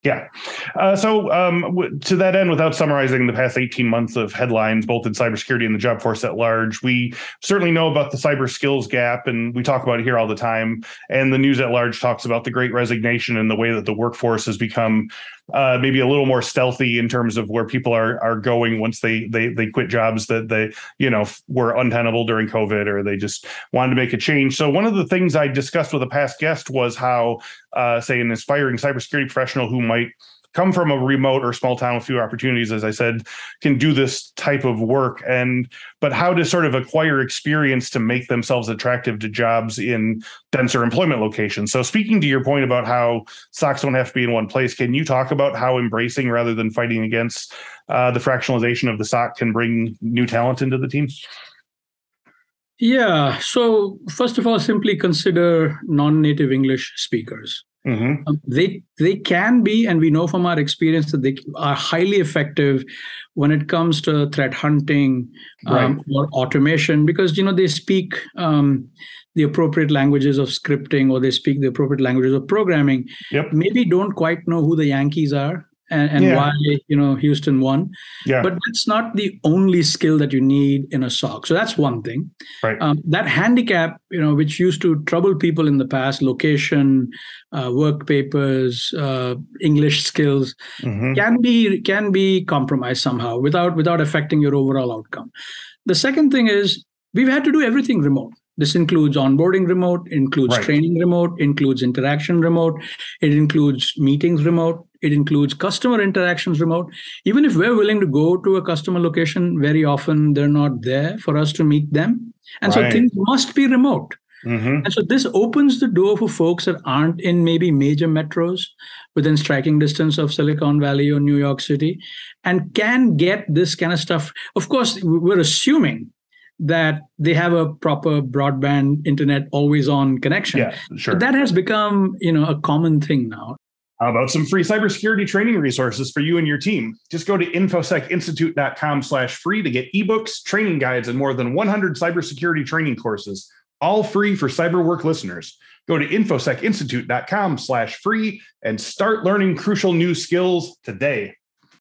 Yeah. To that end, without summarizing the past 18 months of headlines, both in cybersecurity and the job force at large, we certainly know about the cyber skills gap, and we talk about it here all the time. And the news at large talks about the great resignation and the way that the workforce has become maybe a little more stealthy in terms of where people are going once they quit jobs that they were untenable during COVID, or they just wanted to make a change. So one of the things I discussed with a past guest was how, say, an aspiring cybersecurity professional who might come from a remote or small town with fewer opportunities, as I said, can do this type of work, but how to sort of acquire experience to make themselves attractive to jobs in denser employment locations. So speaking to your point about how SOCs don't have to be in one place, can you talk about how embracing rather than fighting against the fractionalization of the SOC can bring new talent into the team? Yeah. So first of all, simply consider non-native English speakers. Mm-hmm. They can be, and we know from our experience that they are highly effective when it comes to threat hunting, Right. or automation, because they speak the appropriate languages of scripting, or they speak the appropriate languages of programming. Yep. Maybe don't quite know who the Yankees are and Yeah. why Houston won. Yeah. But that's not the only skill that you need in a SOC. So that's one thing. Right. That handicap, which used to trouble people in the past, location, work papers, English skills, Mm-hmm. can be compromised somehow without affecting your overall outcome. The second thing is we've had to do everything remote. This includes onboarding remote, includes Right. training remote, includes interaction remote, it includes meetings remote, it includes customer interactions remote. Even if we're willing to go to a customer location, very often they're not there for us to meet them. And so Right. things must be remote. Mm-hmm. And so this opens the door for folks that aren't in maybe major metros within striking distance of Silicon Valley or New York City, and can get this kind of stuff. Of course, we're assuming that they have a proper broadband internet always on connection. Yeah, sure. But that has become a common thing now. How about some free cybersecurity training resources for you and your team? Just go to infosecinstitute.com/free to get ebooks, training guides, and more than 100 cybersecurity training courses, all free for CyberWork listeners. Go to infosecinstitute.com/free and start learning crucial new skills today.